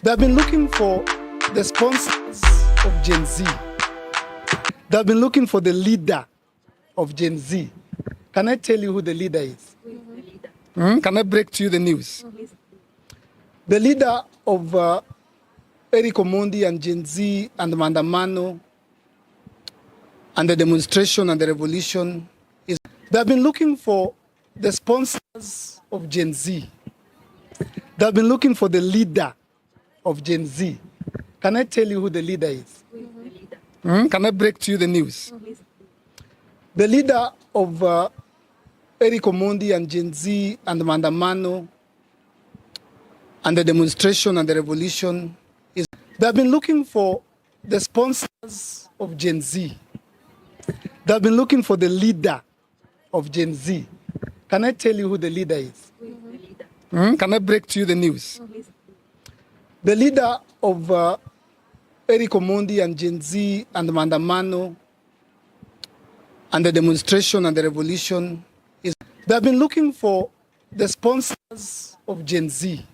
They've been looking for the sponsors of Gen Z. They've been looking for the leader of Gen Z. Can I tell you who the leader is? Can I break to you the news? The leader of Eric Omondi and Gen Z and Mandamano and the demonstration and the revolution is they've been looking for the sponsors of Gen Z. They've been looking for the leader of Gen Z. Can I tell you who the leader is? Can I break to you the news? The leader of Eric Omondi and Gen Z and Mandamano and the demonstration and the revolution is they've been looking for the sponsors of Gen Z. They've been looking for the leader of Gen Z. Can I tell you who the leader is? Can I break to you the news? The leader of Eric Omondi and Gen Z and Mandamano and the demonstration and the revolution is they've been looking for the sponsors of Gen Z.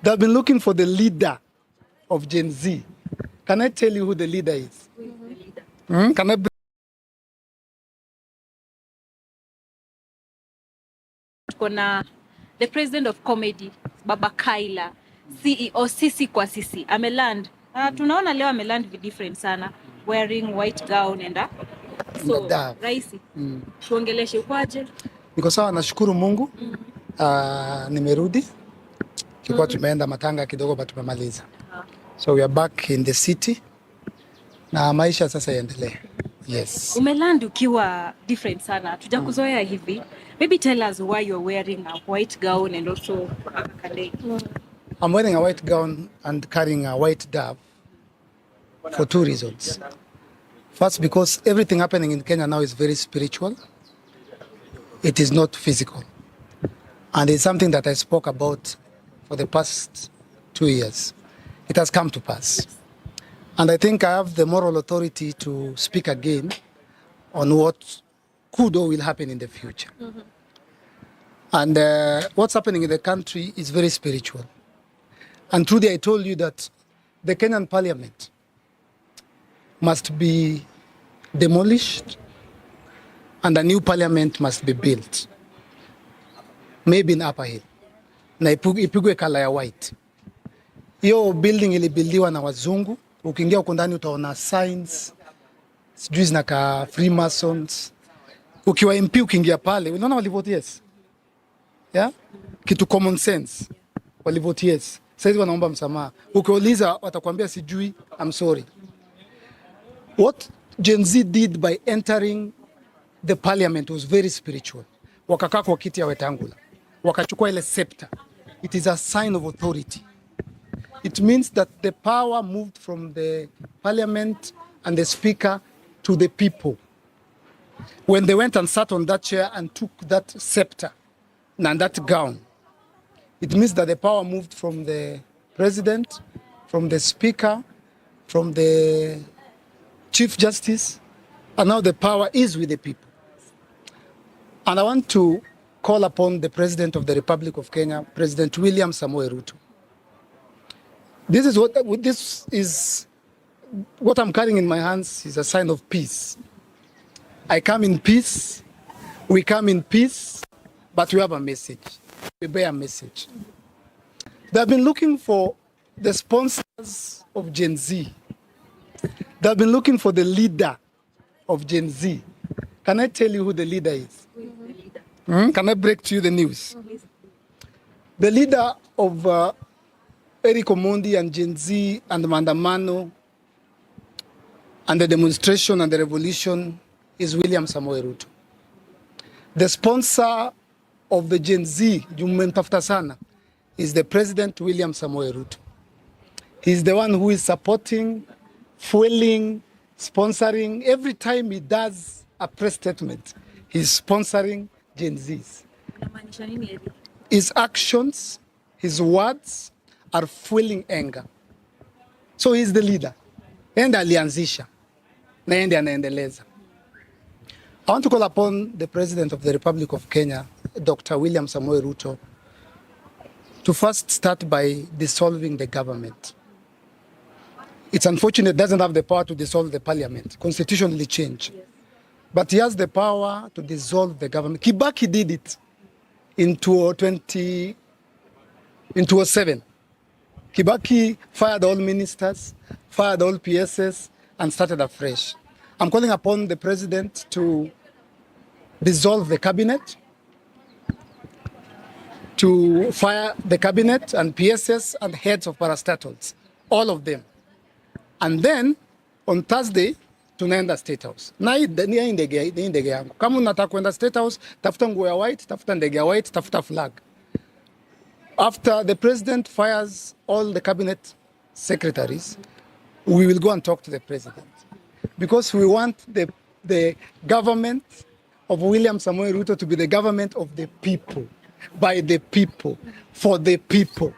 They've been looking for the leader of Gen Z. Can I tell you who the leader is? Can I Kuna the president of comedy Baba Kaila, CEO sisi kwa sisi ameland. Tunaona leo ameland vi different sana, wearing white gown and so raisi. Tuongeleshe kwaje? Niko sawa, nashukuru Mungu. Nimerudi. Tulikuwa tumeenda matanga kidogo but tumemaliza. So we are back in the city. Na maisha sasa yaendelee. Yes. Umeland ukiwa different sana. Tujakuzoea hivi. Maybe tell us why you're wearing a white gown and also a kale. I'm wearing a white gown and carrying a white dove for two reasons. First, because everything happening in Kenya now is very spiritual. It is not physical. And it's something that I spoke about for the past 2 years. It has come to pass. And I think I have the moral authority to speak again on what could or will happen in the future. And what's happening in the country is very spiritual. And truly I told you that the Kenyan parliament must be demolished and a new parliament must be built. Maybe in Upper Hill. Na ipigwe kala ya white. Hiyo building ilibuildiwa na wazungu. Ukiingia huko ndani utaona signs, sijui zinaka Freemasons. Ukiwa MP ukiingia pale, unaona walivote yes. Yeah? Kitu common sense. Walivote yes. Sasa wanaomba msamaha. Ukiuliza watakwambia sijui, I'm sorry. What Gen Z did by entering the parliament was very spiritual. Wakakaa kwa kiti ya Wetangula. Wakachukua ile scepter. It is a sign of authority. It means that the power moved from the parliament and the speaker to the people. When they went and sat on that chair and took that scepter and that gown, it means that the power moved from the president, from the speaker, from the chief justice, and now the power is with the people. And I want to call upon the President of the Republic of Kenya, President William Samoei Ruto. This is what I'm carrying in my hands is a sign of peace. I come in peace, we come in peace, but we have a message. We bear a message. They've been looking for the sponsors of Gen Z. They've been looking for the leader of Gen Z. Can I tell you who the leader is? Can I break to you the news? The leader of Eric Omondi and Gen Z and Mandamano and the demonstration and the revolution is William Samoei Ruto. The sponsor of the Gen Z, Jumentafuta sana, is the President William Samoei Ruto. He's the one who is supporting, fueling, sponsoring. Every time he does a press statement, he's sponsoring Gen Zs. His actions, his words are fueling anger. So he's the leader. Ende alianzisha. Na ende anaendeleza. I want to call upon the President of the Republic of Kenya, Dr. William Samoei Ruto, to first start by dissolving the government. It's unfortunate it doesn't have the power to dissolve the parliament, constitutionally changed. Yes. But he has the power to dissolve the government. Kibaki did it in 2007. Kibaki fired all ministers, fired all PSs, and started afresh. I'm calling upon the president to dissolve the cabinet, to fire the cabinet and PSs and heads of parastatals, all of them. And then on Thursday tunaenda State House. Na hii ndege yangu. Kama unataka kwenda State House, tafuta nguo ya white, tafuta ndege ya white, tafuta flag. After the president fires all the cabinet secretaries, we will go and talk to the president. Because we want the government of William Samoei Ruto to be the government of the people, by the people, for the people.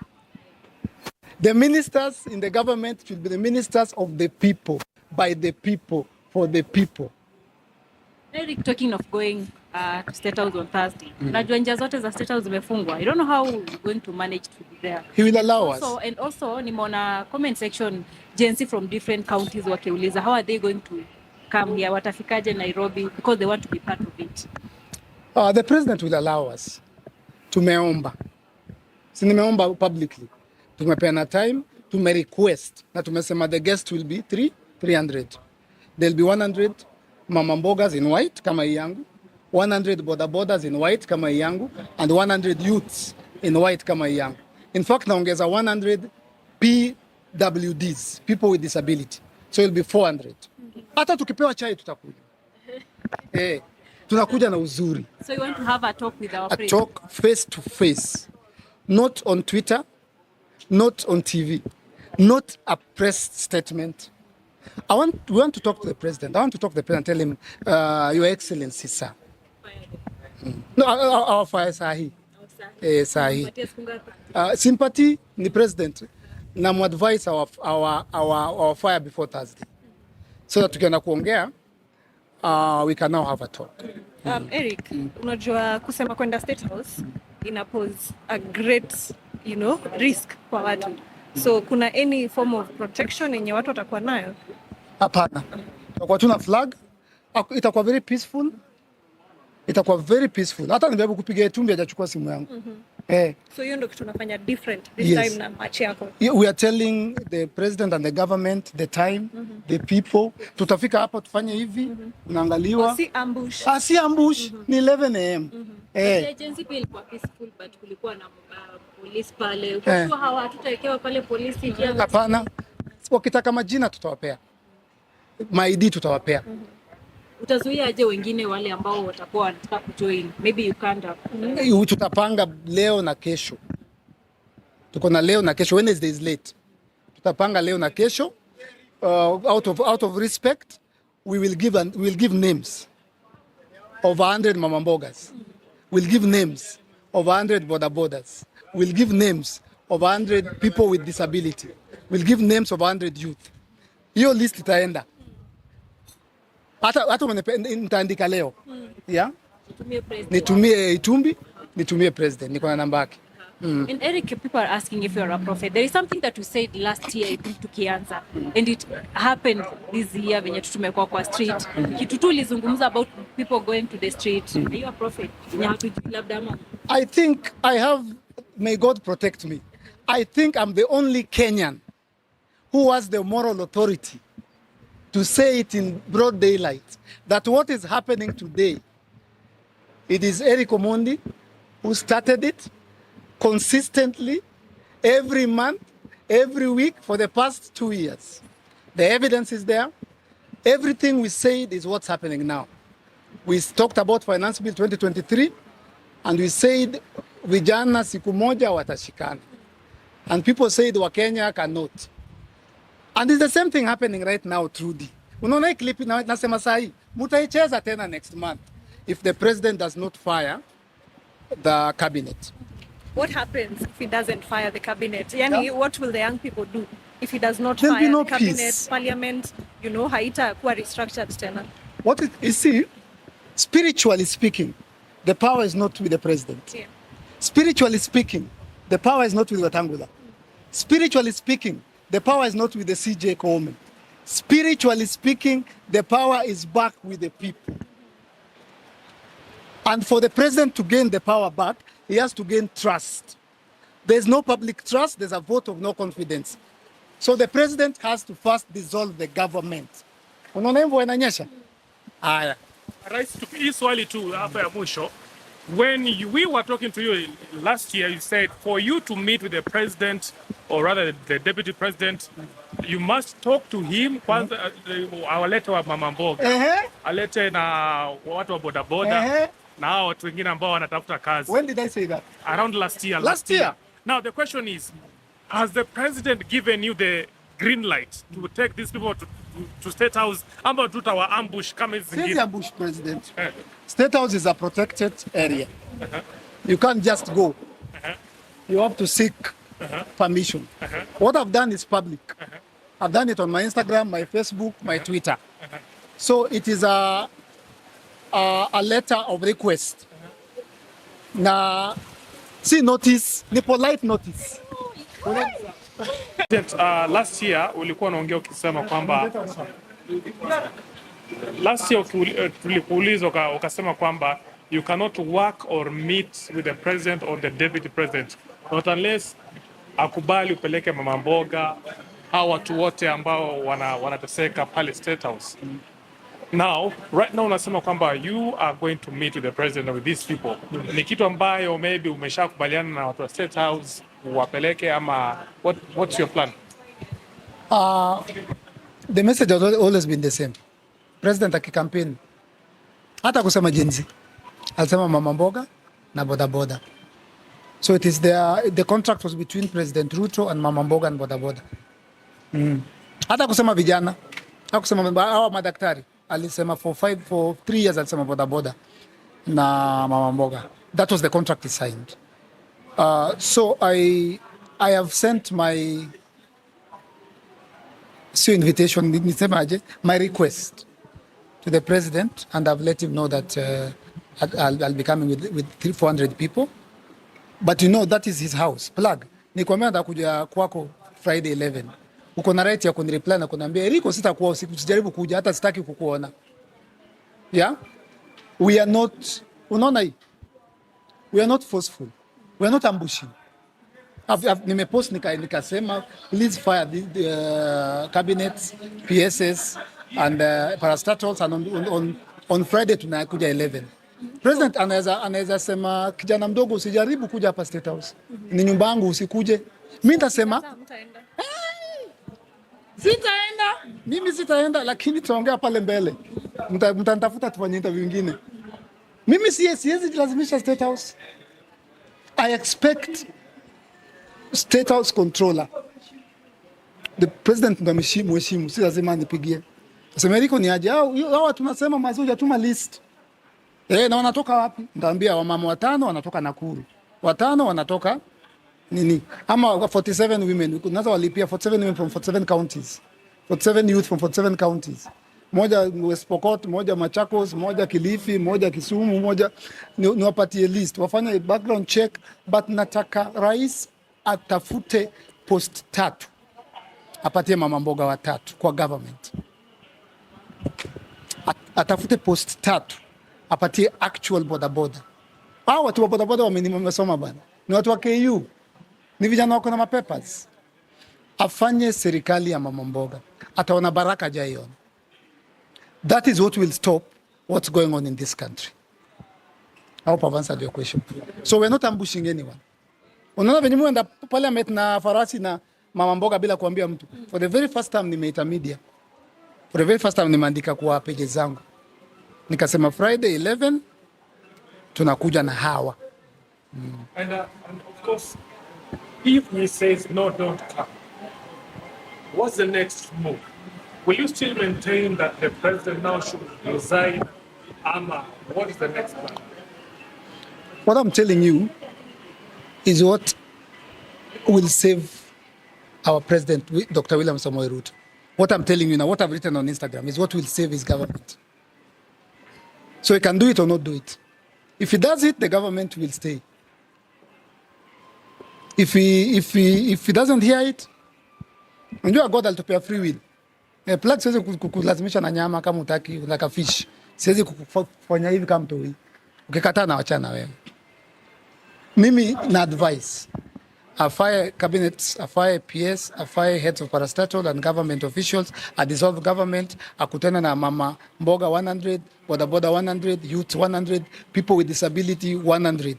The ministers in the government should be the ministers of the people, by the people, for the people. Eric, talking of going to State House on Thursday, najua njia zote za State House zimefungwa. I don't know how we're going to manage to be there. He will allow us. And also, nimeona comment section, Gen Z from different counties wakiuliza, how are they going to come here? Watafikaje Nairobi? Because they want to be part of it. The president will allow us. Tumeomba. Si nimeomba publicly. Tumepeana time, tumerequest. Na tumesema the guest will be 300. There'll be 100 mama mbogas in white kama hii yangu, 100 bodabodas in white kama hii yangu, and 100 youths in white kama hii yangu. In fact, naongeza 100 PWDs, people with disability. So it'll be 400. Hata tukipewa chai tutakuja. Tunakuja na uzuri. So you want to have a talk with our president? A talk face to face. Not on Twitter, not on TV, not a press statement. We want to talk to the president. I want to talk to the president and tell him, Your Excellency, sir. No, our fire sahi. Sahi. Sympathy ni president. Na advise our fire before Thursday. So that tukienda kuongea, we can now have a talk. Eric, unajua kusema kwenda State House ina pose a great, risk kwa watu. So kuna any form of protection yenye watu watakuwa nayo? Hapana. Tutakuwa tuna flag. Itakuwa very peaceful. Itakuwa very peaceful. Hata nimehebu kupiga Itumbi hajachukua simu yangu. So hiyo ndio kitu tunafanya different this time na match yako. We are telling the president and the government the time, the people. Tutafika hapa tufanye hivi, unaangaliwa. Si ambush. Si ambush. Ni 11 am. Agency pia ilikuwa peaceful but kulikuwa na police pale. Ukijua hawa tutawekewa pale polisi jana. Hapana. Wakitaka majina tutawapea. Maidi tutawapea. Utazuia aje wengine wale ambao watakuwa wanataka kujoin? Maybe you can't. Tutapanga leo na kesho. Tuko na leo na kesho. Wednesday is late. Tutapanga leo na kesho. Out of respect, we will give names of 100 mama mbogas. We'll give names of 100 bodabodas. We'll give names of 100 people with disability. We'll give names of 100 youth. Hiyo list itaenda. Hata nitaandika leo. Nitumie Itumbi, nitumie president. Niko na namba yake. And Eric, people are asking if you're a prophet. There is something that you said last year, I think tukianza. And it happened this year venye tumekuwa kwa street. Kitu tu ulizungumza about people going to the street. Are you a prophet? I think I have, may God protect me. I think I'm the only Kenyan who has the moral authority to say it in broad daylight, that what is happening today, it is Eric Omondi who started it consistently, every month, every week for the past 2 years. The evidence is there. Everything we said is what's happening now. We talked about Finance Bill 2023, and we said vijana siku moja watashikana. And people said Wakenya cannot. And it's the same thing happening right now, Trudy. Unaona hii clip nasema sahi, mutaicheza tena next month if the president does not fire the cabinet. What happens if he doesn't fire the cabinet? Yani, what will the young people do if he does not fire the cabinet, peace. Parliament, haitakuwa restructured tena? You see, spiritually speaking, the power is not with the president. Yeah. Spiritually speaking, The power is not with Wetangula. Spiritually speaking, the power is not with the CJ Koome. Spiritually speaking, the power is back with the people. And for the president to gain the power back, he has to gain trust. There's no public trust, there's a vote of no confidence. So the president has to first dissolve the government. Unaona hivyo inanyesha? Haya. Rais, hii swali tu hapa ya mwisho. When we were talking to you last year, you said for you to meet with the president, or rather the deputy president, you must talk to him kwanza, awalete wa mama mboga, alete na watu wa bodaboda, na hao watu wengine ambao wanatafuta kazi. When did I say that? Around last year. Last year. Now the question is, has the president given you the green light to take these people to State House? Amba tutawa ambush kama hizi zingine. Since ambush president. State House is a protected area. You can't just go. You have to seek permission. What I've done is public. I've done it on my Instagram, my Facebook, my Twitter. So it is a letter of request. Na see notice, ni polite notice. Last year ulikuwa unaongea ukisema kwamba last year tulikuuliza ukasema kwamba you cannot work or meet with the president or the deputy president not unless akubali upeleke mama mboga au watu wote ambao wanateseka pale State House. Now, right now unasema kwamba you are going to meet with the president with these people. Ni kitu ambayo maybe umeshakubaliana na watu wa State House wapeleke ama what's your plan? The message has always been the same. President akikampeni hata kusema jinsi alisema mama mboga na boda boda. So it is the contract was between President Ruto and mama mboga and boda boda. Hata kusema vijana, hata kusema hawa madaktari alisema for 3 years alisema boda boda na mama mboga. That was the contract he signed. So I have sent my invitation, my request to the president, and I've let him know that I'll be coming with 400 people. But you know, that is his house. Plug. Nikwambia nitakuja kwako Friday 11. Uko na right ya kunireply na kuniambia Eriko sitakuwa usiku, usijaribu kuja, hata sitaki kukuona. Yeah? We are not, unaona hii? We are not forceful. We are not ambushing. Nimepost nikasema please fire the cabinets, PSS and parastatals, and on Friday tunakuja 11. President anaweza sema kijana mdogo usijaribu kuja hapa State House. Ni nyumba yangu usikuje. Mimi nitasema sitaenda. Mimi sitaenda, lakini tutaongea pale mbele. Mtanitafuta tufanye interview nyingine. Mimi siwezi jilazimisha State House. I expect State House controller. The president ndo mheshimu, si lazima nipigie. Sema Eriko ni aje? Hao tunasema mazuri, atuma list. Na wanatoka wapi? Nitaambia wamama 5 wanatoka Nakuru. 5 wanatoka nini? Ama 47 women. Unaweza walipia 47 women from 47 counties. 47 youth from 47 counties. Moja West Pokot, moja Machakos, moja Kilifi, moja Kisumu, moja niwapatie list. Wafanye background check, but nataka rais atafute post 3. Apatie mama mboga 3 kwa government. Atafute post 3. Apatie actual bodaboda. Hao watu wa bodaboda wamesoma bana. Ni watu wa KU. Ni vijana wako na mapapers. Afanye serikali ya mama mboga. Ataona baraka jaiona. That is what will stop what's going on in this country. I hope I've answered your question. So we're not ambushing anyone. Unaona venye muenda parliament na farasi na mama mboga bila kuambia mtu. For the very first time nimeita media. For the very first time nimeandika kwa pages zangu. Nikasema Friday 11 tunakuja na hawa. And of course, if he says no, don't come, what's the next move? Will you still maintain that the president now should resign? What is the next plan? What I'm telling you is what will save our president, Dr. William Samoei Ruto. What I'm telling you now, what I've written on Instagram, is what will save his government. So he can do it or not do it. If he does it, the government will stay. If he doesn't hear it, unajua God alitupea free will. Plug siwezi kulazimisha na nyama kama utaki, unataka fish. Siwezi kufanya hivi kama mtoi. Ukikataa na wachana wewe. Mimi na advice. Afire cabinets, afire PS, afire heads of parastatal and government officials, a dissolve government, akutana na mama mboga 100, bodaboda 100, youth 100, people with disability 100.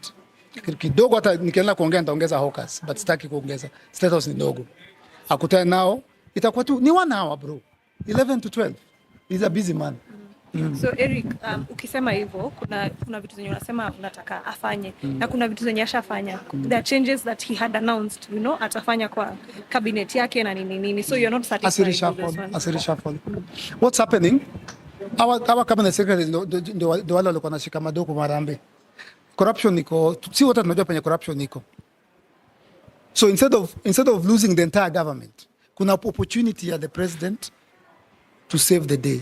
Kidogo hata nikienda kuongea nitaongeza hawkers, but sitaki kuongeza. Status ni ndogo. Akutana nao, itakuwa tu ni 1 hour bro. 11 to 12. He's a busy man. So Eric, ukisema hivyo kuna vitu zenye unasema unataka afanye na kuna vitu zenye ashafanya. There are changes that he had announced, you know, atafanya kwa cabinet yake na nini. So you're not satisfied with this one. Asirishafol. What's happening? Our cabinet secretary ndio wale walikuwa wanashika madoko marambe. Corruption iko, si wote tunajua penye corruption iko. So instead of losing the entire government, kuna opportunity ya the president to save the day.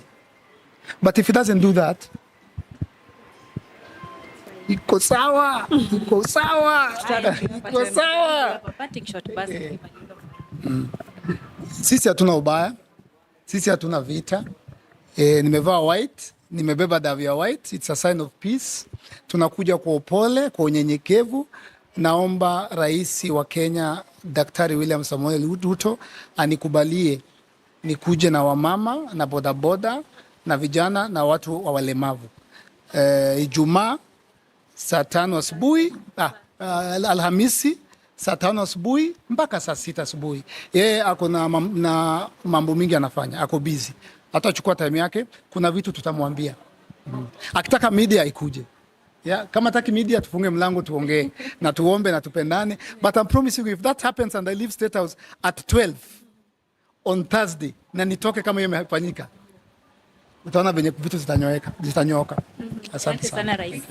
But if he doesn't do that, iko sawa. Sisi hatuna ubaya, sisi hatuna vita. Nimevaa white, nimebeba davi ya white, it's a sign of peace. Tunakuja kwa upole, kwa unyenyekevu. Naomba Rais wa Kenya Daktari William Samoei Ruto anikubalie nikuje na wamama na bodaboda na vijana na watu wa walemavu. Ijumaa saa 5 asubuhi, Alhamisi saa 5 asubuhi mpaka saa 6 asubuhi. Yeye ako na mambo mingi anafanya, ako busy. Hata chukua time yake, kuna vitu tutamwambia. Akitaka media ikuje. Yeah, kama taki media tufunge mlango tuongee na tuombe na tupendane. But I promise you if that happens and I leave State House at 12 on Thursday na nitoke kama hiyo imefanyika, utaona venye vitu zitanyooka. Asante sana. Rais.